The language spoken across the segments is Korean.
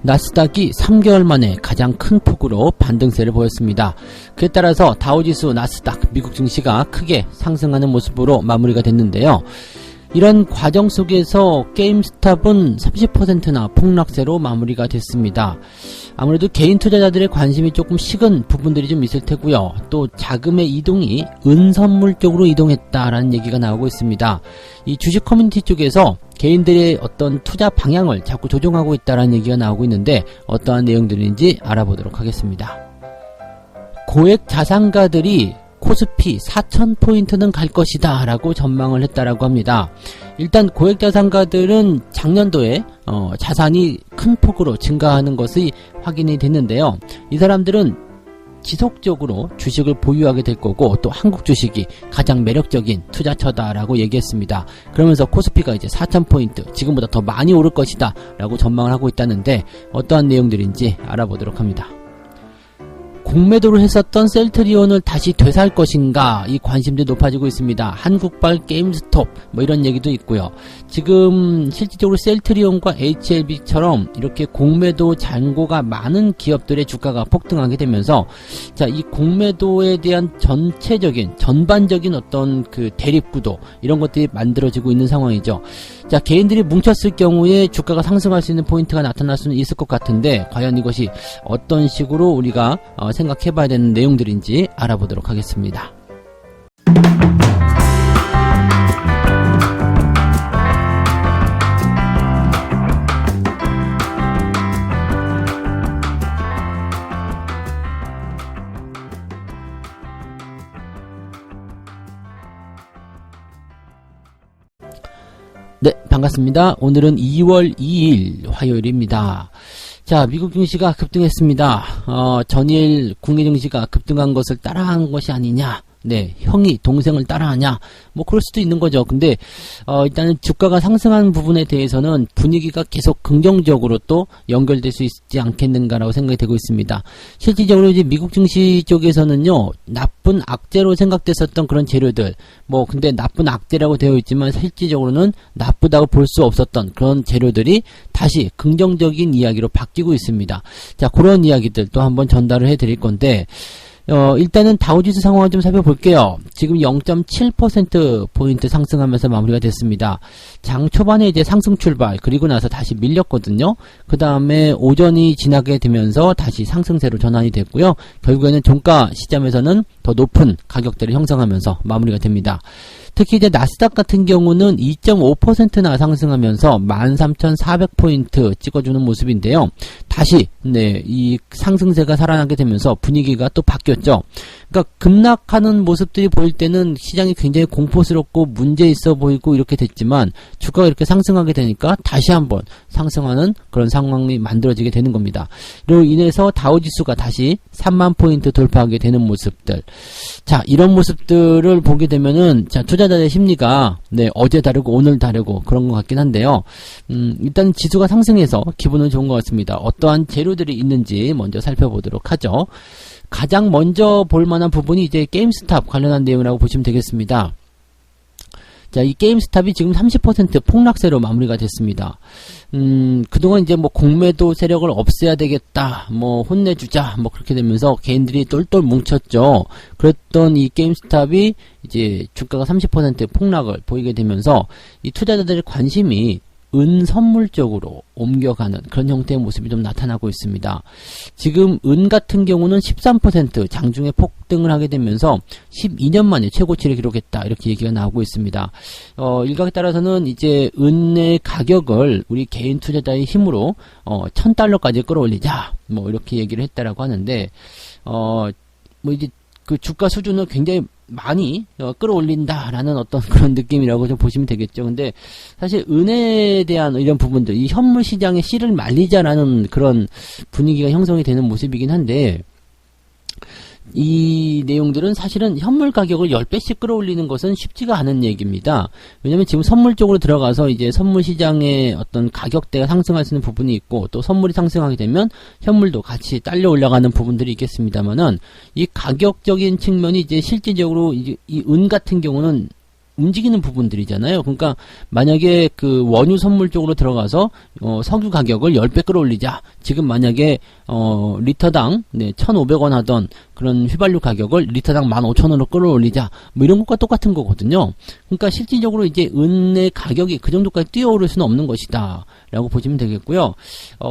나스닥이 3개월 만에 가장 큰 폭으로 반등세를 보였습니다. 그에 따라서 다우지수, 나스닥, 미국 증시가 크게 상승하는 모습으로 마무리가 됐는데요. 이런 과정 속에서 게임스탑은 30%나 폭락세로 마무리가 됐습니다. 아무래도 개인 투자자들의 관심이 조금 식은 부분들이 좀 있을 테고요. 또 자금의 이동이 은선물 쪽으로 이동했다라는 얘기가 나오고 있습니다. 이 주식 커뮤니티 쪽에서 개인들의 어떤 투자 방향을 자꾸 조정하고 있다라는 얘기가 나오고 있는데 어떠한 내용들인지 알아보도록 하겠습니다. 고액 자산가들이 코스피 4,000포인트는 갈 것이다 라고 전망을 했다라고 합니다. 일단 고액자산가들은 작년도에 자산이 큰 폭으로 증가하는 것이 확인이 됐는데요. 이 사람들은 지속적으로 주식을 보유하게 될 거고 또 한국 주식이 가장 매력적인 투자처다라고 얘기했습니다. 그러면서 코스피가 이제 4,000포인트 지금보다 더 많이 오를 것이다 라고 전망을 하고 있다는데 어떠한 내용들인지 알아보도록 합니다. 공매도를 했었던 셀트리온을 다시 되살 것인가 이 관심도 높아지고 있습니다. 한국발 게임스톱 뭐 이런 얘기도 있고요. 지금 실질적으로 셀트리온과 HLB처럼 이렇게 공매도 잔고가 많은 기업들의 주가가 폭등하게 되면서 자, 이 공매도에 대한 전반적인 어떤 그 대립구도 이런 것들이 만들어지고 있는 상황이죠. 자, 개인들이 뭉쳤을 경우에 주가가 상승할 수 있는 포인트가 나타날 수는 있을 것 같은데 과연 이것이 어떤 식으로 우리가 생각해봐야 되는 내용들인지 알아보도록 하겠습니다. 네, 반갑습니다. 오늘은 2월 2일 화요일입니다. 자, 미국 증시가 급등했습니다. 전일 국내 증시가 급등한 것을 따라한 것이 아니냐. 네, 형이 동생을 따라하냐. 뭐 그럴 수도 있는 거죠. 근데 일단은 주가가 상승한 부분에 대해서는 분위기가 계속 긍정적으로 또 연결될 수 있지 않겠는가라고 생각이 되고 있습니다. 실질적으로 이제 미국 증시 쪽에서는요, 나쁜 악재로 생각됐었던 그런 재료들, 뭐 근데 나쁜 악재라고 되어 있지만 실질적으로는 나쁘다고 볼 수 없었던 그런 재료들이 다시 긍정적인 이야기로 바뀌고 있습니다. 자, 그런 이야기들 또 한번 전달을 해드릴 건데. 일단은 다우지수 상황을 좀 살펴볼게요. 지금 0.7% 상승하면서 마무리가 됐습니다. 장 초반에 이제 상승 출발, 그리고 나서 다시 밀렸거든요. 그 다음에 오전이 지나게 되면서 다시 상승세로 전환이 됐고요. 결국에는 종가 시점에서는 더 높은 가격대를 형성하면서 마무리가 됩니다. 특히 이제 나스닥 같은 경우는 2.5%나 상승하면서 13,400포인트 찍어주는 모습인데요. 다시 이 상승세가 살아나게 되면서 분위기가 또 바뀌었죠. 그러니까 급락하는 모습들이 보일 때는 시장이 굉장히 공포스럽고 문제 있어 보이고 이렇게 됐지만 주가가 이렇게 상승하게 되니까 다시 한번 상승하는 그런 상황이 만들어지게 되는 겁니다. 이로 인해서 다우지수가 다시 3만 포인트 돌파하게 되는 모습들. 자, 이런 모습들을 보게 되면은 자, 투자자의 심리가 어제 다르고 오늘 다르고 그런 것 같긴 한데요. 일단 지수가 상승해서 기분은 좋은 것 같습니다. 어떠한 재료들이 있는지 먼저 살펴보도록 하죠. 가장 먼저 볼 만한 부분이 이제 게임스탑 관련한 내용이라고 보시면 되겠습니다. 자, 이 게임스탑이 지금 30% 폭락세로 마무리가 됐습니다. 그동안 이제 뭐 공매도 세력을 없애야 되겠다, 뭐 혼내주자, 뭐 그렇게 되면서 개인들이 똘똘 뭉쳤죠. 그랬던 이 게임스탑이 이제 주가가 30% 폭락을 보이게 되면서 이 투자자들의 관심이 은 선물 쪽으로 옮겨가는 그런 형태의 모습이 좀 나타나고 있습니다. 지금 은 같은 경우는 13% 장중에 폭등을 하게 되면서 12년 만에 최고치를 기록했다 이렇게 얘기가 나오고 있습니다. 일각에 따라서는 이제 은의 가격을 우리 개인 투자자의 힘으로 $1,000까지 끌어올리자 뭐 이렇게 얘기를 했다라고 하는데 뭐 이제 그 주가 수준을 굉장히 많이 끌어올린다라는 어떤 그런 느낌이라고 좀 보시면 되겠죠. 근데 사실 은에 대한 이런 부분들, 이 현물 시장에 씨를 말리자라는 그런 분위기가 형성이 되는 모습이긴 한데 이 내용들은 사실은 현물 가격을 10배씩 끌어올리는 것은 쉽지가 않은 얘기입니다. 왜냐면 지금 선물 쪽으로 들어가서 이제 선물 시장의 어떤 가격대가 상승할 수 있는 부분이 있고 또 선물이 상승하게 되면 현물도 같이 딸려 올라가는 부분들이 있겠습니다만은 이 가격적인 측면이 이제 실질적으로 이 은 같은 경우는 움직이는 부분들이잖아요. 그러니까 만약에 그 원유 선물 쪽으로 들어가서 석유 가격을 10배 끌어올리자. 지금 만약에 리터당 1,500원 하던 그런 휘발유 가격을 리터당 15,000원으로 끌어올리자. 뭐 이런 것과 똑같은 거거든요. 그러니까 실질적으로 이제 은의 가격이 그 정도까지 뛰어오를 수는 없는 것이다. 라고 보시면 되겠고요.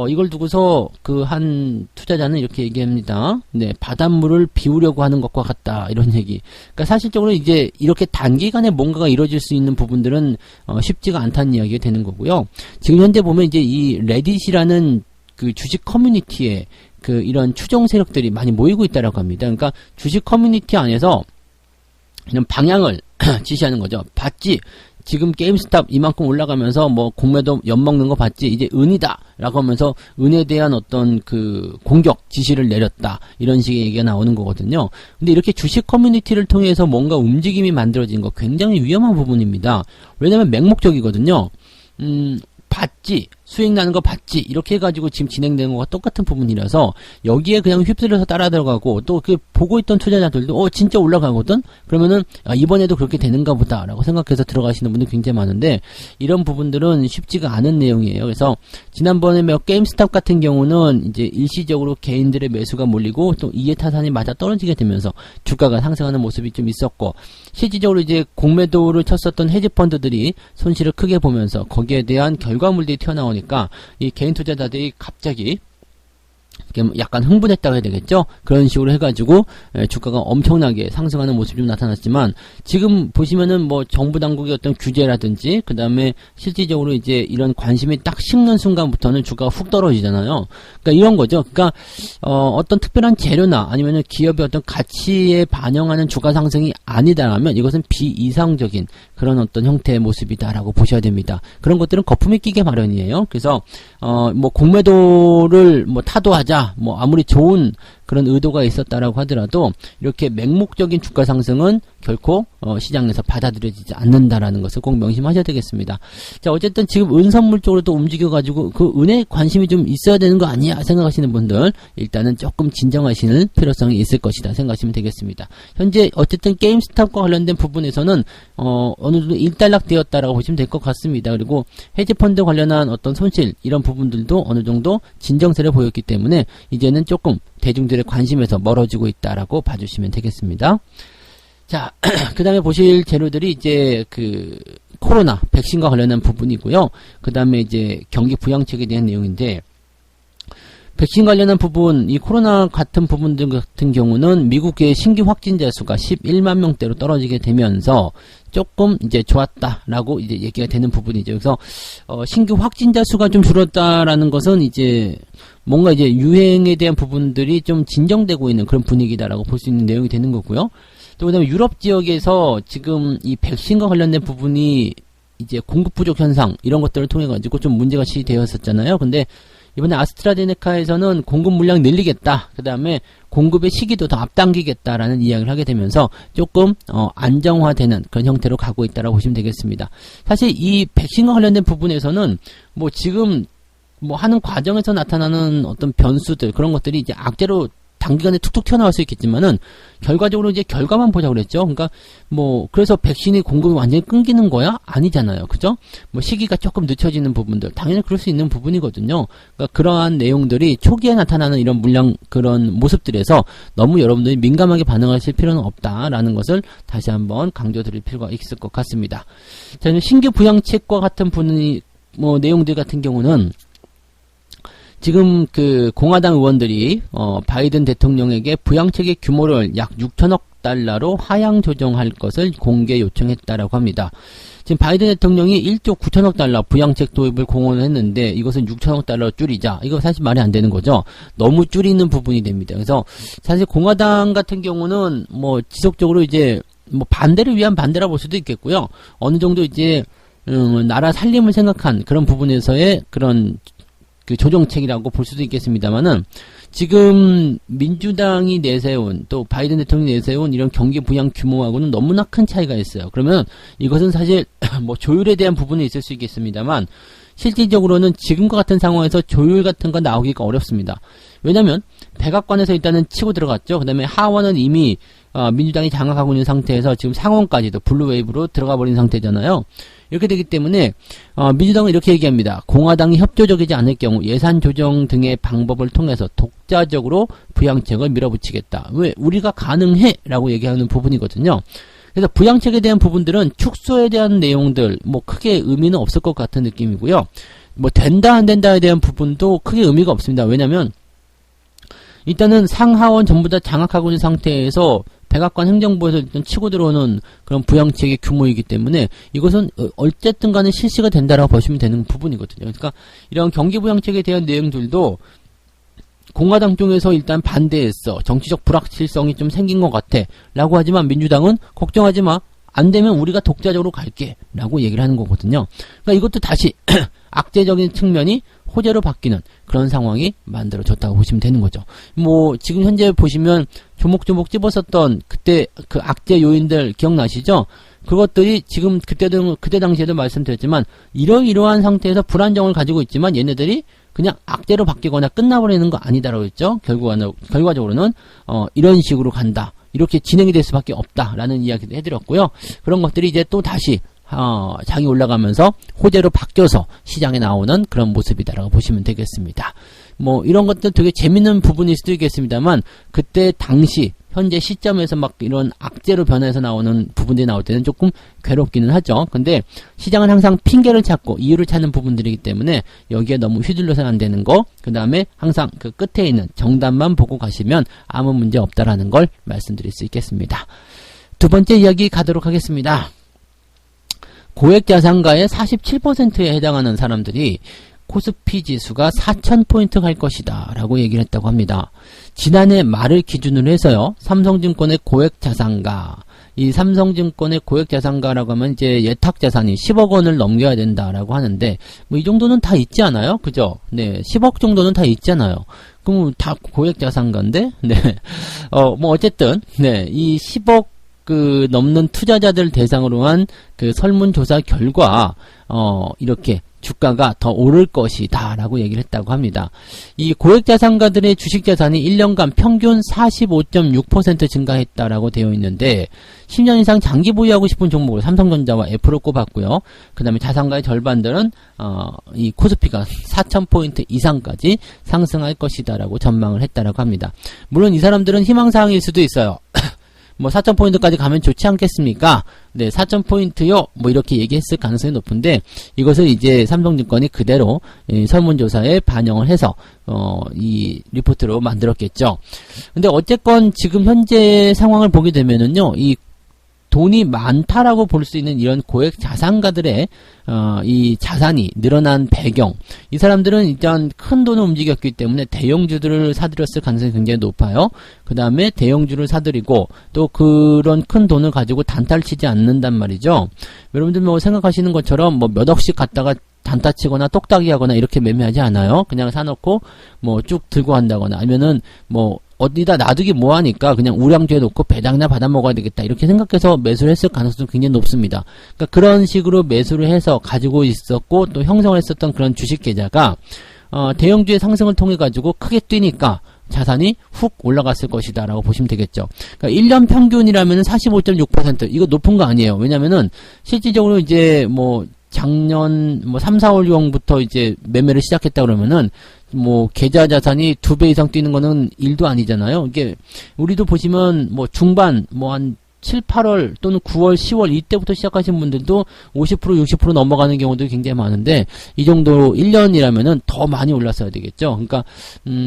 이걸 두고서 그 한 투자자는 이렇게 얘기합니다. 네, 바닷물을 비우려고 하는 것과 같다. 이런 얘기. 그러니까 사실적으로 이제 이렇게 단기간에 뭔가가 이루어질 수 있는 부분들은 쉽지가 않다는 이야기가 되는 거고요. 지금 현재 보면 이제 이 레딧이라는 그 주식 커뮤니티에 그 이런 추종 세력들이 많이 모이고 있다라고 합니다. 그러니까 주식 커뮤니티 안에서 이런 방향을 지시하는 거죠. 봤지? 지금 게임스탑 이만큼 올라가면서 뭐 공매도 엿먹는 거 봤지? 이제 은이다! 라고 하면서 은에 대한 어떤 그 공격 지시를 내렸다. 이런 식의 얘기가 나오는 거거든요. 근데 이렇게 주식 커뮤니티를 통해서 뭔가 움직임이 만들어진 거 굉장히 위험한 부분입니다. 왜냐면 맹목적이거든요. 봤지? 수익 나는 거 봤지? 이렇게 해가지고 지금 진행되는 거가 똑같은 부분이라서 여기에 그냥 휩쓸려서 따라 들어가고 또 그 보고 있던 투자자들도 진짜 올라가거든? 그러면은 이번에도 그렇게 되는가 보다 라고 생각해서 들어가시는 분들 굉장히 많은데 이런 부분들은 쉽지가 않은 내용이에요. 그래서 지난번에 게임스탑 같은 경우는 이제 일시적으로 개인들의 매수가 몰리고 또 이해 타산이 맞아 떨어지게 되면서 주가가 상승하는 모습이 좀 있었고 실질적으로 이제 공매도를 쳤었던 헤지펀드들이 손실을 크게 보면서 거기에 대한 결과물들이 튀어나오니까 이 개인 투자자들이 갑자기 약간 흥분했다고 해야 되겠죠? 그런 식으로 해가지고 주가가 엄청나게 상승하는 모습이 좀 나타났지만 지금 보시면은 뭐 정부 당국의 어떤 규제라든지 그 다음에 실질적으로 이제 이런 관심이 딱 식는 순간부터는 주가가 훅 떨어지잖아요. 그러니까 이런 거죠. 그러니까 어떤 특별한 재료나 아니면은 기업의 어떤 가치에 반영하는 주가 상승이 아니다라면 이것은 비이상적인 그런 어떤 형태의 모습이다라고 보셔야 됩니다. 그런 것들은 거품이 끼게 마련이에요. 그래서 뭐 공매도를 뭐 타도하자 뭐 아무리 좋은 그런 의도가 있었다라고 하더라도 이렇게 맹목적인 주가 상승은 결코 시장에서 받아들여지지 않는다라는 것을 꼭 명심하셔야 되겠습니다. 자, 어쨌든 지금 은 선물 쪽으로 또 움직여가지고 그 은에 관심이 좀 있어야 되는 거 아니야 생각하시는 분들 일단은 조금 진정하시는 필요성이 있을 것이다 생각하시면 되겠습니다. 현재 어쨌든 게임스탑과 관련된 부분에서는 어느 정도 일단락되었다라고 보시면 될 것 같습니다. 그리고 헤지펀드 관련한 어떤 손실 이런 부분들도 어느 정도 진정세를 보였기 때문에 이제는 조금 대중들의 관심에서 멀어지고 있다라고 봐주시면 되겠습니다. 자, 그 다음에 보실 재료들이 이제 그 코로나 백신과 관련한 부분이고요. 그 다음에 이제 경기 부양책에 대한 내용인데 백신 관련한 부분, 이 코로나 같은 부분들 같은 경우는 미국의 신규 확진자 수가 11만 명대로 떨어지게 되면서 조금 이제 좋았다라고 이제 얘기가 되는 부분이죠. 그래서 신규 확진자 수가 좀 줄었다라는 것은 이제 뭔가 이제 유행에 대한 부분들이 좀 진정되고 있는 그런 분위기다라고 볼 수 있는 내용이 되는 거고요. 또 그다음에 유럽 지역에서 지금 이 백신과 관련된 부분이 이제 공급 부족 현상 이런 것들을 통해 가지고 좀 문제가 시되었었잖아요. 근데 이번에 아스트라제네카에서는 공급 물량 늘리겠다. 그 다음에 공급의 시기도 더 앞당기겠다라는 이야기를 하게 되면서 조금 안정화되는 그런 형태로 가고 있다라고 보시면 되겠습니다. 사실 이 백신과 관련된 부분에서는 뭐 지금 뭐 하는 과정에서 나타나는 어떤 변수들 그런 것들이 이제 악재로 단기간에 툭툭 튀어나올 수 있겠지만은 결과적으로 이제 결과만 보자고 그랬죠. 그러니까 뭐 그래서 백신이 공급이 완전히 끊기는 거야? 아니잖아요. 그죠? 뭐 시기가 조금 늦춰지는 부분들 당연히 그럴 수 있는 부분이거든요. 그러니까 그러한 내용들이 초기에 나타나는 이런 물량 그런 모습들에서 너무 여러분들이 민감하게 반응하실 필요는 없다라는 것을 다시 한번 강조드릴 필요가 있을 것 같습니다. 자, 신규 부양책과 같은 분이 뭐 내용들 같은 경우는 지금 그 공화당 의원들이 바이든 대통령에게 부양책의 규모를 약 6천억 달러로 하향 조정할 것을 공개 요청했다라고 합니다. 지금 바이든 대통령이 1조 9천억 달러 부양책 도입을 공언했는데 이것은 6천억 달러로 줄이자. 이거 사실 말이 안 되는 거죠. 너무 줄이는 부분이 됩니다. 그래서 사실 공화당 같은 경우는 뭐 지속적으로 이제 뭐 반대를 위한 반대라 볼 수도 있겠고요. 어느 정도 이제 나라 살림을 생각한 그런 부분에서의 그런 그 조정책이라고 볼 수도 있겠습니다만은 지금 민주당이 내세운 또 바이든 대통령이 내세운 이런 경기 부양 규모하고는 너무나 큰 차이가 있어요. 그러면 이것은 사실 뭐 조율에 대한 부분이 있을 수 있겠습니다만 실질적으로는 지금과 같은 상황에서 조율 같은 거 나오기가 어렵습니다. 왜냐면 백악관에서 일단은 치고 들어갔죠. 그 다음에 하원은 이미 민주당이 장악하고 있는 상태에서 지금 상원까지도 블루웨이브로 들어가 버린 상태잖아요. 이렇게 되기 때문에 민주당은 이렇게 얘기합니다. 공화당이 협조적이지 않을 경우 예산 조정 등의 방법을 통해서 독자적으로 부양책을 밀어붙이겠다. 왜? 우리가 가능해 라고 얘기하는 부분이거든요. 그래서 부양책에 대한 부분들은 축소에 대한 내용들 뭐 크게 의미는 없을 것 같은 느낌이고요. 뭐 된다 안 된다에 대한 부분도 크게 의미가 없습니다. 왜냐면 일단은 상하원 전부 다 장악하고 있는 상태에서 백악관 행정부에서 일단 치고 들어오는 그런 부양책의 규모이기 때문에 이것은 어쨌든 간에 실시가 된다라고 보시면 되는 부분이거든요. 그러니까 이런 경기부양책에 대한 내용들도 공화당 쪽에서 일단 반대했어. 정치적 불확실성이 좀 생긴 것 같아. 라고 하지만 민주당은 걱정하지 마. 안 되면 우리가 독자적으로 갈게. 라고 얘기를 하는 거거든요. 그러니까 이것도 다시 악재적인 측면이 호재로 바뀌는 그런 상황이 만들어졌다고 보시면 되는 거죠. 뭐 지금 현재 보시면 조목조목 집었었던 그때 그 악재 요인들 기억나시죠? 그것들이 지금 그때 당시에도 말씀드렸지만 이러이러한 상태에서 불안정을 가지고 있지만 얘네들이 그냥 악재로 바뀌거나 끝나버리는 거 아니다라고 했죠. 결과적으로는 이런 식으로 간다. 이렇게 진행이 될 수밖에 없다라는 이야기도 해드렸고요. 그런 것들이 이제 또 다시 장이 올라가면서 호재로 바뀌어서 시장에 나오는 그런 모습이다라고 보시면 되겠습니다. 뭐 이런 것들 되게 재밌는 부분일 수도 있겠습니다만 그때 당시 현재 시점에서 막 이런 악재로 변해서 나오는 부분들이 나올 때는 조금 괴롭기는 하죠. 근데 시장은 항상 핑계를 찾고 이유를 찾는 부분들이기 때문에 여기에 너무 휘둘려서는 안 되는 거, 그 다음에 항상 그 끝에 있는 정답만 보고 가시면 아무 문제 없다라는 걸 말씀드릴 수 있겠습니다. 두 번째 이야기 가도록 하겠습니다. 고액자산가의 47%에 해당하는 사람들이 코스피 지수가 4,000포인트 갈 것이다 라고 얘기를 했다고 합니다. 지난해 말을 기준으로 해서요, 삼성증권의 고액자산가, 이 삼성증권의 고액자산가라고 하면 이제 예탁자산이 10억 원을 넘겨야 된다라고 하는데, 뭐 이 정도는 다 있지 않아요? 그죠? 네, 10억 정도는 다 있잖아요. 그럼 다 고액자산가인데? 네. 뭐 어쨌든, 네, 이 10억 넘는 투자자들 대상으로 한 그 설문조사 결과, 이렇게 주가가 더 오를 것이다 라고 얘기를 했다고 합니다. 이 고액자산가들의 주식자산이 1년간 평균 45.6% 증가했다라고 되어 있는데 10년 이상 장기 보유하고 싶은 종목을 삼성전자와 애플을 꼽았고요. 그 다음에 자산가의 절반들은 이 코스피가 4,000포인트 이상까지 상승할 것이다 라고 전망을 했다라고 합니다. 물론 이 사람들은 희망사항일 수도 있어요. 뭐 4,000포인트까지 가면 좋지 않겠습니까? 네, 4,000포인트요. 뭐 이렇게 얘기했을 가능성이 높은데 이것을 이제 삼성증권이 그대로 설문조사에 반영을 해서 이 리포트로 만들었겠죠. 근데 어쨌건 지금 현재 상황을 보게 되면은요, 이 돈이 많다라고 볼 수 있는 이런 고액 자산가들의 이 자산이 늘어난 배경, 이 사람들은 일단 큰 돈을 움직였기 때문에 대형주들을 사들였을 가능성이 굉장히 높아요. 그 다음에 대형주를 사들이고 또 그런 큰 돈을 가지고 단타를 치지 않는단 말이죠. 여러분들 뭐 생각하시는 것처럼 뭐 몇 억씩 갖다가 단타 치거나 똑딱이 하거나 이렇게 매매하지 않아요. 그냥 사놓고 뭐 쭉 들고 한다거나 아니면은 뭐 어디다 놔두기 뭐하니까 그냥 우량주에 놓고 배당이나 받아 먹어야 되겠다 이렇게 생각해서 매수를 했을 가능성이 굉장히 높습니다. 그러니까 그런 식으로 매수를 해서 가지고 있었고 또 형성을 했었던 그런 주식 계좌가 대형주의 상승을 통해 가지고 크게 뛰니까 자산이 훅 올라갔을 것이다 라고 보시면 되겠죠. 그러니까 1년 평균이라면 45.6% 이거 높은 거 아니에요. 왜냐면은 실질적으로 이제 뭐 작년 뭐 3, 4월경부터 이제 매매를 시작했다 그러면은 뭐 계좌 자산이 2배 이상 뛰는 거는 일도 아니잖아요. 이게 우리도 보시면 뭐 중반 뭐 한 7, 8월 또는 9월, 10월 이때부터 시작하신 분들도 50%, 60% 넘어가는 경우도 굉장히 많은데 이 정도 1년이라면은 더 많이 올랐어야 되겠죠. 그러니까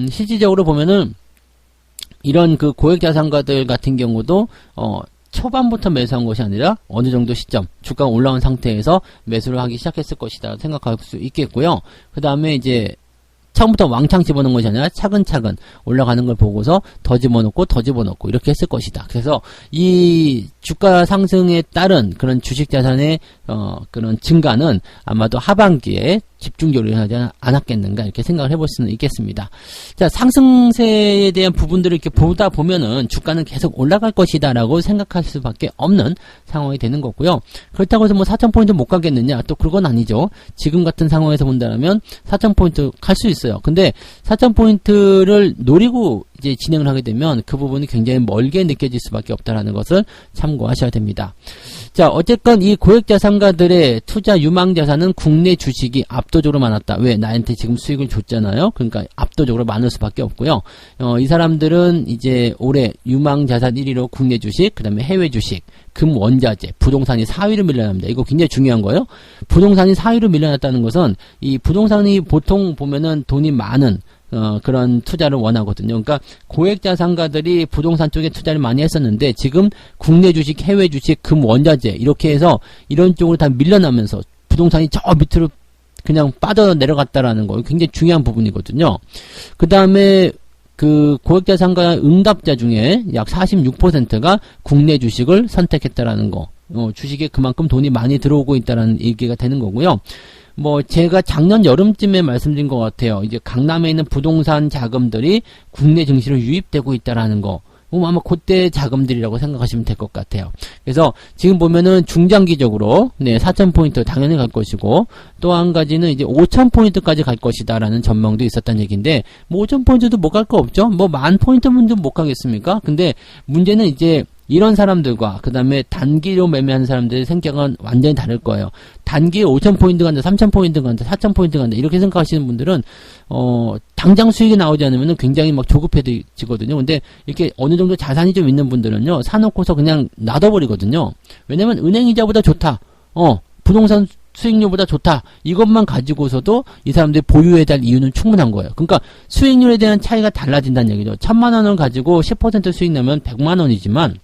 실질적으로 보면은 이런 그 고액 자산가들 같은 경우도 초반부터 매수한 것이 아니라 어느 정도 시점 주가가 올라온 상태에서 매수를 하기 시작했을 것이다 생각할 수 있겠고요. 그 다음에 이제 처음부터 왕창 집어넣은 것이 아니라 차근차근 올라가는 걸 보고서 더 집어넣고 더 집어넣고 이렇게 했을 것이다. 그래서 이 주가 상승에 따른 그런 주식 자산의 그런 증가는 아마도 하반기에 집중적으로 일어나지 않았겠는가 이렇게 생각을 해볼 수는 있겠습니다. 자, 상승세에 대한 부분들을 이렇게 보다 보면은 주가는 계속 올라갈 것이다라고 생각할 수밖에 없는 상황이 되는 거고요. 그렇다고 해서 뭐 4,000포인트 못 가겠느냐? 또 그건 아니죠. 지금 같은 상황에서 본다면 4,000포인트 갈 수 있어요. 근데 4,000포인트를 노리고 이제 진행을 하게 되면 그 부분이 굉장히 멀게 느껴질 수밖에 없다라는 것을 참고하셔야 됩니다. 자, 어쨌건 이 고액자산가들의 투자 유망자산은 국내 주식이 압도적으로 많았다. 왜? 나한테 지금 수익을 줬잖아요. 그러니까 압도적으로 많을 수밖에 없고요. 이 사람들은 이제 올해 유망자산 1위로 국내 주식, 그 다음에 해외 주식, 금원자재, 부동산이 4위로 밀려납니다. 이거 굉장히 중요한 거예요. 부동산이 4위로 밀려났다는 것은 이 부동산이 보통 보면은 돈이 많은 그런 투자를 원하거든요. 그러니까 고액자산가들이 부동산 쪽에 투자를 많이 했었는데 지금 국내 주식, 해외 주식, 금원자재 이렇게 해서 이런 쪽으로 다 밀려나면서 부동산이 저 밑으로 그냥 빠져 내려갔다라는 거 굉장히 중요한 부분이거든요. 그 다음에 그 고액자산가 응답자 중에 약 46%가 국내 주식을 선택했다라는 거. 주식에 그만큼 돈이 많이 들어오고 있다라는 얘기가 되는 거고요. 뭐 제가 작년 여름쯤에 말씀드린 것 같아요. 이제 강남에 있는 부동산 자금들이 국내 증시로 유입되고 있다라는 거. 아마 그때 자금들이라고 생각하시면 될 것 같아요. 그래서 지금 보면은 중장기적으로 4,000포인트 당연히 갈 것이고 또 한 가지는 이제 5,000포인트까지 갈 것이다라는 전망도 있었다는 얘기인데 뭐 5,000포인트도 못 갈 거 없죠. 뭐 10,000포인트면 좀 못 가겠습니까? 근데 문제는 이제 이런 사람들과 그 다음에 단기로 매매하는 사람들의 생각은 완전히 다를 거예요. 단기에 5,000포인트 간다, 3,000포인트 간다, 4,000포인트 간다 이렇게 생각하시는 분들은 당장 수익이 나오지 않으면 굉장히 막 조급해지거든요. 근데 이렇게 어느 정도 자산이 좀 있는 분들은요, 사놓고서 그냥 놔둬버리거든요. 왜냐면 은행이자보다 좋다. 부동산 수익률보다 좋다. 이것만 가지고서도 이 사람들이 보유해야 될 이유는 충분한 거예요. 그러니까 수익률에 대한 차이가 달라진다는 얘기죠. 1,000만 원을 가지고 10% 수익 나면 100만 원이지만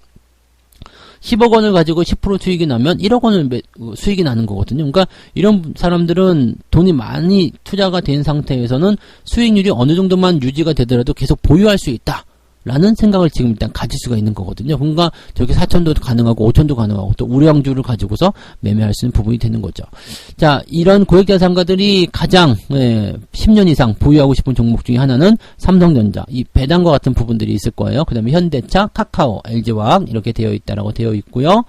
10억 원을 가지고 10% 수익이 나면 1억 원을 수익이 나는 거거든요. 그러니까 이런 사람들은 돈이 많이 투자가 된 상태에서는 수익률이 어느 정도만 유지가 되더라도 계속 보유할 수 있다. 라는 생각을 지금 일단 가질 수가 있는 거거든요. 그러니까 저기 4,000도 가능하고 5,000도 가능하고 또 우량주를 가지고서 매매할 수 있는 부분이 되는 거죠. 자, 이런 고액자산가들이 가장 10년 이상 보유하고 싶은 종목 중에 하나는 삼성전자, 이 배당과 같은 부분들이 있을 거예요. 그 다음에 현대차, 카카오, LG화학 이렇게 되어 있다라고 되어 있고요.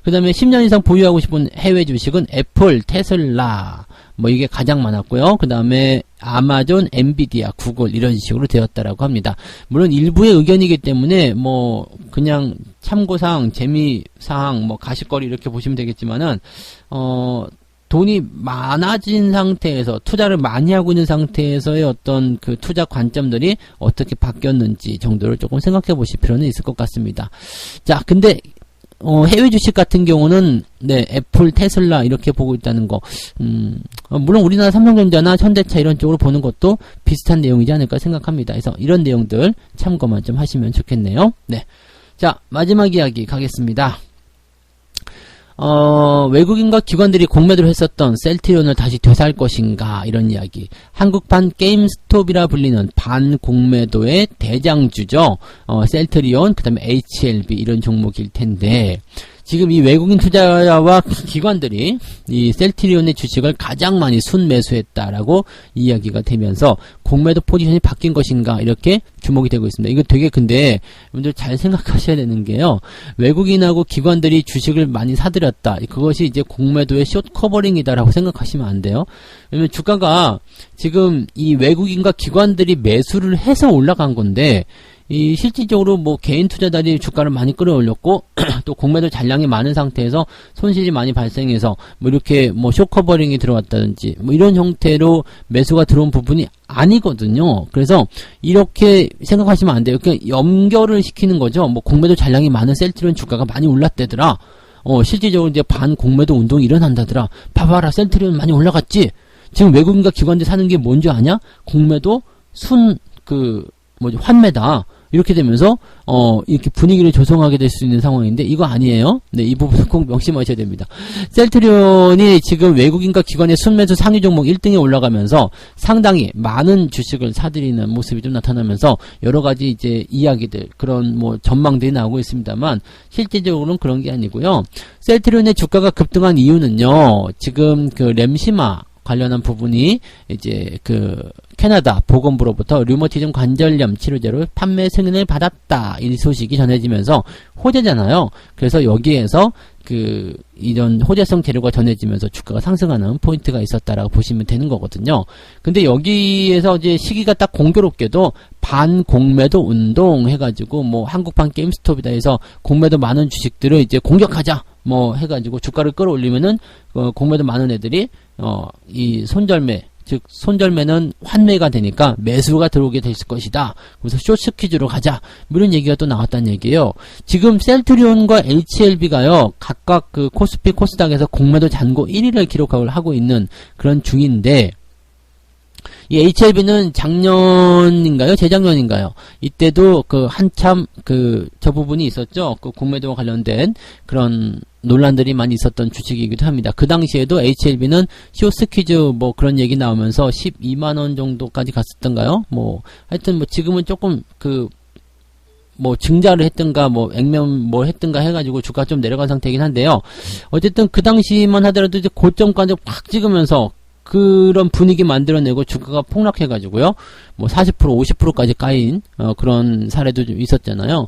그 다음에 10년 이상 보유하고 싶은 해외 주식은 애플, 테슬라 뭐 이게 가장 많았고요. 그 다음에 아마존, 엔비디아, 구글 이런 식으로 되었다라고 합니다. 물론 일부의 의견이기 때문에 뭐 그냥 참고사항, 재미사항, 뭐 가십거리 이렇게 보시면 되겠지만은 돈이 많아진 상태에서 투자를 많이 하고 있는 상태에서의 어떤 그 투자 관점들이 어떻게 바뀌었는지 정도를 조금 생각해 보실 필요는 있을 것 같습니다. 자, 근데 해외 주식 같은 경우는 애플, 테슬라 이렇게 보고 있다는 거. 물론 우리나라 삼성전자나 현대차 이런 쪽으로 보는 것도 비슷한 내용이지 않을까 생각합니다. 그래서 이런 내용들 참고만 좀 하시면 좋겠네요. 네. 자, 마지막 이야기 가겠습니다. 외국인과 기관들이 공매도를 했었던 셀트리온을 다시 되살 것인가 이런 이야기. 한국판 게임스톱이라 불리는 반공매도의 대장주죠. 셀트리온, 그 다음에 HLB 이런 종목일 텐데 지금 이 외국인 투자자와 기관들이 이 셀트리온의 주식을 가장 많이 순매수했다라고 이야기가 되면서 공매도 포지션이 바뀐 것인가 이렇게 주목이 되고 있습니다. 이거 되게 근데 여러분들 잘 생각하셔야 되는 게요. 외국인하고 기관들이 주식을 많이 사들였다. 그것이 이제 공매도의 숏 커버링이다라고 생각하시면 안 돼요. 왜냐면 주가가 지금 이 외국인과 기관들이 매수를 해서 올라간 건데 이 실질적으로 뭐 개인 투자자들이 주가를 많이 끌어올렸고 또 공매도 잔량이 많은 상태에서 손실이 많이 발생해서 뭐 이렇게 뭐 숏커버링이 들어왔다든지 뭐 이런 형태로 매수가 들어온 부분이 아니거든요. 그래서 이렇게 생각하시면 안 돼요. 그러니까 연결을 시키는 거죠. 뭐 공매도 잔량이 많은 셀트리온 주가가 많이 올랐대더라. 실질적으로 이제 반공매도 운동이 일어난다더라. 봐봐라, 셀트리온 많이 올라갔지. 지금 외국인과 기관들 사는 게 뭔지 아냐? 공매도 환매다. 이렇게 되면서 이렇게 분위기를 조성하게 될 수 있는 상황인데 이거 아니에요. 네, 이 부분 꼭 명심하셔야 됩니다. 셀트리온이 지금 외국인과 기관의 순매수 상위 종목 1등에 올라가면서 상당히 많은 주식을 사들이는 모습이 좀 나타나면서 여러 가지 이제 이야기들, 그런 뭐 전망들이 나오고 있습니다만 실제적으로는 그런 게 아니고요. 셀트리온의 주가가 급등한 이유는요, 지금 그 램시마 관련한 부분이 이제 그 캐나다 보건부로부터 류머티즘 관절염 치료제로 판매 승인을 받았다, 이 소식이 전해지면서 호재잖아요. 그래서 여기에서 그 이런 호재성 재료가 전해지면서 주가가 상승하는 포인트가 있었다라고 보시면 되는 거거든요. 근데 여기에서 이제 시기가 딱 공교롭게도 반공매도 운동 해가지고 뭐 한국판 게임스톱이다 해서 공매도 많은 주식들을 이제 공격하자 뭐 해가지고 주가를 끌어올리면은 공매도 많은 애들이 이 손절매, 즉 손절매는 환매가 되니까 매수가 들어오게 될 것이다. 그래서 숏스퀴즈로 가자, 이런 얘기가 또 나왔다는 얘기예요. 지금 셀트리온과 HLB가요 각각 그 코스피 코스닥에서 공매도 잔고 1위를 기록하고 있는 그런 중인데, 이 HLB는 작년인가요? 재작년인가요? 이때도 그 한참 저 부분이 있었죠. 그 공매도와 관련된 그런 논란들이 많이 있었던 주식이기도 합니다. 그 당시에도 HLB는 쇼스퀴즈 뭐 그런 얘기 나오면서 12만원 정도까지 갔었던가요? 뭐 하여튼 뭐 지금은 조금 뭐 증자를 했든가 뭐 액면 뭘 했든가 해가지고 주가 좀 내려간 상태이긴 한데요. 어쨌든 그 당시만 하더라도 이제 고점까지 확 찍으면서 그런 분위기 만들어내고 주가가 폭락해가지고요, 뭐 40% 50%까지 까인 그런 사례도 좀 있었잖아요.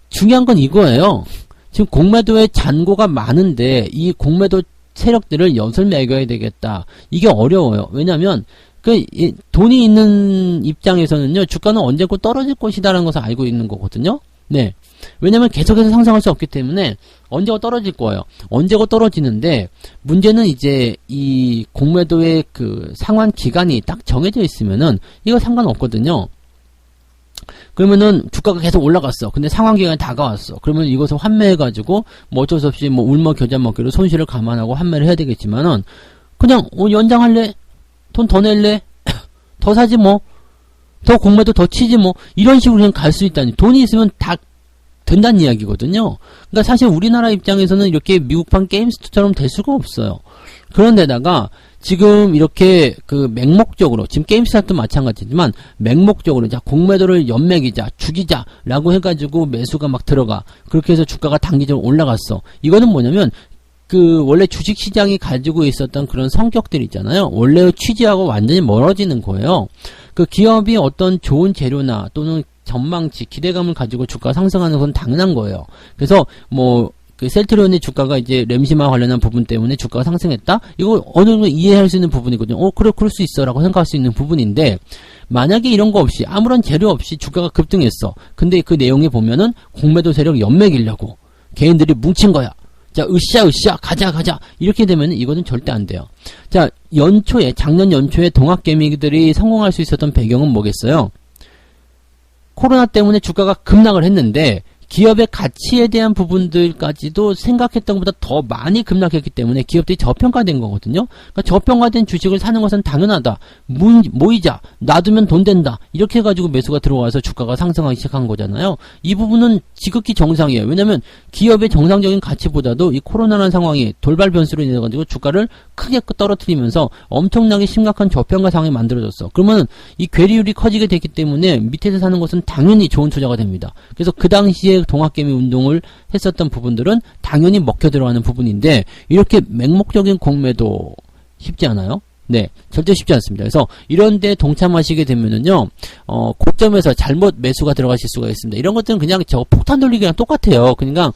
중요한 건 이거예요. 지금 공매도의 잔고가 많은데 이 공매도 세력들을 엿을 매겨야 되겠다. 이게 어려워요. 왜냐하면 돈이 있는 입장에서는요, 주가는 언제고 떨어질 것이다라는 것을 알고 있는 거거든요. 네. 왜냐면 계속해서 상승할 수 없기 때문에 언제고 떨어질 거예요. 언제고 떨어지는데, 문제는 이제 이 공매도의 그 상환 기간이 딱 정해져 있으면은 이거 상관없거든요. 그러면은 주가가 계속 올라갔어. 근데 상환 기간이 다가왔어. 그러면 이것을 환매해가지고 뭐 어쩔 수 없이 뭐 울먹 겨자 먹기로 손실을 감안하고 환매를 해야 되겠지만은, 그냥 연장할래? 돈 더 낼래? 더 사지 뭐. 더 공매도 더 치지 뭐. 이런 식으로 그냥 갈 수 있다니. 돈이 있으면 다 된다는 이야기거든요. 그러니까 사실 우리나라 입장에서는 이렇게 미국판 게임스톱처럼 될 수가 없어요. 그런데다가 지금 이렇게 그 맹목적으로, 지금 게임스톱도 마찬가지지만 맹목적으로 자 공매도를 연맥이자 죽이자 라고 해가지고 매수가 막 들어가. 그렇게 해서 주가가 단기적으로 올라갔어. 이거는 뭐냐면 그 원래 주식시장이 가지고 있었던 그런 성격들 있잖아요. 원래의 취지하고 완전히 멀어지는 거예요. 그 기업이 어떤 좋은 재료나 또는 전망치, 기대감을 가지고 주가가 상승하는 건 당연한 거예요. 그래서 뭐 그 셀트리온의 주가가 이제 램시마 관련한 부분 때문에 주가가 상승했다? 이거 어느 정도 이해할 수 있는 부분이거든요. 그래, 그럴 수 있어 라고 생각할 수 있는 부분인데, 만약에 이런 거 없이 아무런 재료 없이 주가가 급등했어. 근데 그 내용에 보면은 공매도 세력 연맥이려고 개인들이 뭉친 거야. 자, 으쌰 가자 이렇게 되면 이거는 절대 안 돼요. 자, 작년 연초에 동학개미들이 성공할 수 있었던 배경은 뭐겠어요? 코로나 때문에 주가가 급락을 했는데 기업의 가치에 대한 부분들까지도 생각했던 것보다 더 많이 급락했기 때문에 기업들이 저평가된 거거든요. 그러니까 저평가된 주식을 사는 것은 당연하다. 모이자, 놔두면 돈 된다. 이렇게 해가지고 매수가 들어와서 주가가 상승하기 시작한 거잖아요. 이 부분은 지극히 정상이에요. 왜냐면 기업의 정상적인 가치보다도 이 코로나라는 상황이 돌발 변수로 인해가지고 주가를 크게 떨어뜨리면서 엄청나게 심각한 저평가 상황이 만들어졌어. 그러면 이 괴리율이 커지게 됐기 때문에 밑에서 사는 것은 당연히 좋은 투자가 됩니다. 그래서 그 당시에 동학개미 운동을 했었던 부분들은 당연히 먹혀 들어가는 부분인데, 이렇게 맹목적인 공매도 쉽지 않아요? 네, 절대 쉽지 않습니다. 그래서 이런데 동참하시게 되면은요, 고점에서 잘못 매수가 들어가실 수가 있습니다. 이런 것들은 그냥 폭탄 돌리기랑 똑같아요. 그러니까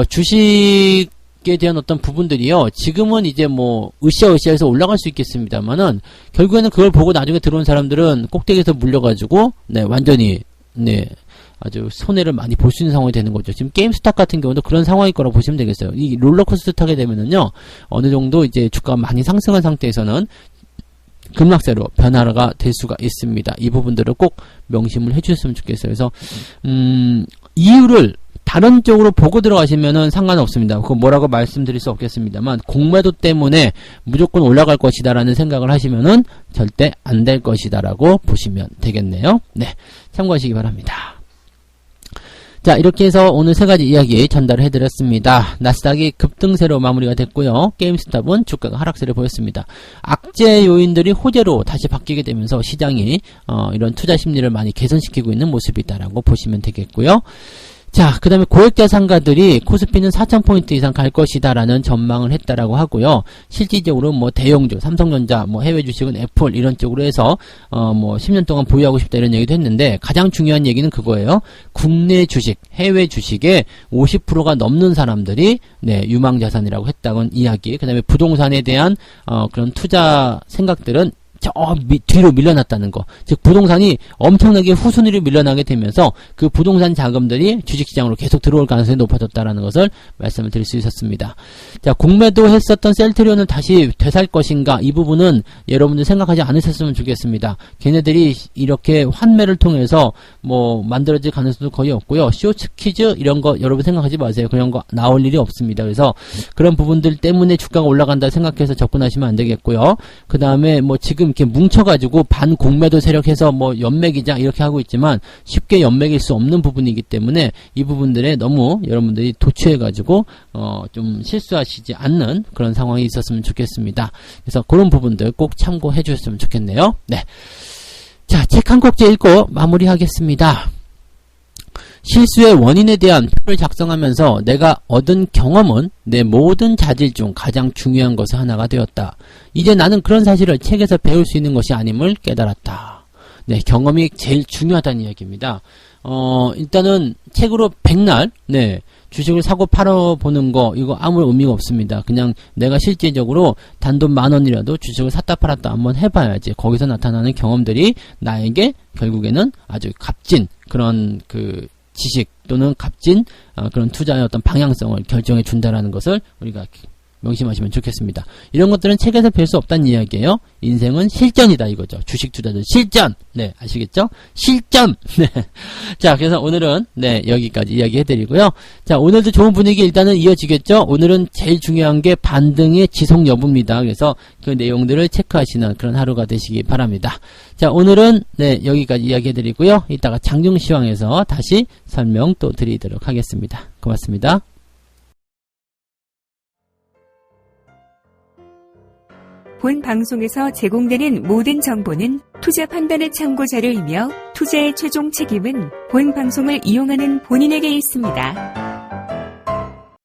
주식에 대한 어떤 부분들이요, 지금은 이제 뭐 으쌰으쌰해서 올라갈 수 있겠습니다만은 결국에는 그걸 보고 나중에 들어온 사람들은 꼭대기에서 물려가지고 완전히 아주 손해를 많이 볼 수 있는 상황이 되는 거죠. 지금 게임스탑 같은 경우도 그런 상황일 거라고 보시면 되겠어요. 이 롤러코스터 타게 되면은요, 어느 정도 이제 주가가 많이 상승한 상태에서는 급락세로 변화가 될 수가 있습니다. 이 부분들을 꼭 명심을 해주셨으면 좋겠어요. 그래서 이유를 다른 쪽으로 보고 들어가시면은 상관없습니다. 그거 뭐라고 말씀드릴 수 없겠습니다만, 공매도 때문에 무조건 올라갈 것이다라는 생각을 하시면은 절대 안 될 것이다라고 보시면 되겠네요. 네, 참고하시기 바랍니다. 자, 이렇게 해서 오늘 세 가지 이야기 전달을 해드렸습니다. 나스닥이 급등세로 마무리가 됐고요. 게임스탑은 주가가 하락세를 보였습니다. 악재 요인들이 호재로 다시 바뀌게 되면서 시장이 이런 투자 심리를 많이 개선시키고 있는 모습이다라고 보시면 되겠고요. 자, 그 다음에 고액자산가들이 코스피는 4,000포인트 이상 갈 것이다라는 전망을 했다라고 하고요. 실질적으로 뭐 대형주, 삼성전자, 뭐 해외 주식은 애플 이런 쪽으로 해서 뭐 10년 동안 보유하고 싶다 이런 얘기도 했는데 가장 중요한 얘기는 그거예요. 국내 주식, 해외 주식의 50%가 넘는 사람들이 네, 유망자산이라고 했다는 이야기. 그 다음에 부동산에 대한 그런 투자 생각들은 뒤로 밀려났다는 거. 즉, 부동산이 엄청나게 후순위로 밀려나게 되면서 그 부동산 자금들이 주식시장으로 계속 들어올 가능성이 높아졌다는 것을 말씀을 드릴 수 있었습니다. 자, 공매도 했었던 셀트리온을 다시 되살 것인가? 이 부분은 여러분들 생각하지 않으셨으면 좋겠습니다. 걔네들이 이렇게 환매를 통해서 뭐 만들어질 가능성도 거의 없고요. 쇼츠키즈 이런 거 여러분 생각하지 마세요. 그런 거 나올 일이 없습니다. 그래서 그런 부분들 때문에 주가가 올라간다 생각해서 접근하시면 안 되겠고요. 그 다음에 뭐 지금 이렇게 뭉쳐가지고 반공매도 세력해서 뭐 연맥이자 이렇게 하고 있지만 쉽게 연맥일 수 없는 부분이기 때문에 이 부분들에 너무 여러분들이 도취해가지고 좀 실수하시지 않는 그런 상황이 있었으면 좋겠습니다. 그래서 그런 부분들 꼭 참고해 주셨으면 좋겠네요. 네. 자, 책 한 꼭지 읽고 마무리하겠습니다. 실수의 원인에 대한 표를 작성하면서 내가 얻은 경험은 내 모든 자질 중 가장 중요한 것의 하나가 되었다. 이제 나는 그런 사실을 책에서 배울 수 있는 것이 아님을 깨달았다. 네, 경험이 제일 중요하다는 이야기입니다. 일단은 책으로 백날, 네, 주식을 사고 팔아보는 거, 이거 아무 의미가 없습니다. 그냥 내가 실제적으로 단돈 10,000원이라도 주식을 샀다 팔았다 한번 해봐야지. 거기서 나타나는 경험들이 나에게 결국에는 아주 값진 그런 지식 또는 값진 그런 투자의 어떤 방향성을 결정해 준다라는 것을 우리가 명심하시면 좋겠습니다. 이런 것들은 책에서 배울 수 없다는 이야기예요. 인생은 실전이다 이거죠. 주식 투자는 실전. 네, 아시겠죠? 실전. 네. 자, 그래서 오늘은 네, 여기까지 이야기해드리고요. 자, 오늘도 좋은 분위기 일단은 이어지겠죠. 오늘은 제일 중요한 게 반등의 지속 여부입니다. 그래서 그 내용들을 체크하시는 그런 하루가 되시기 바랍니다. 자, 오늘은 네, 여기까지 이야기해드리고요. 이따가 장중시황에서 다시 설명 또 드리도록 하겠습니다. 고맙습니다. 본 방송에서 제공되는 모든 정보는 투자 판단의 참고 자료이며 투자의 최종 책임은 본 방송을 이용하는 본인에게 있습니다.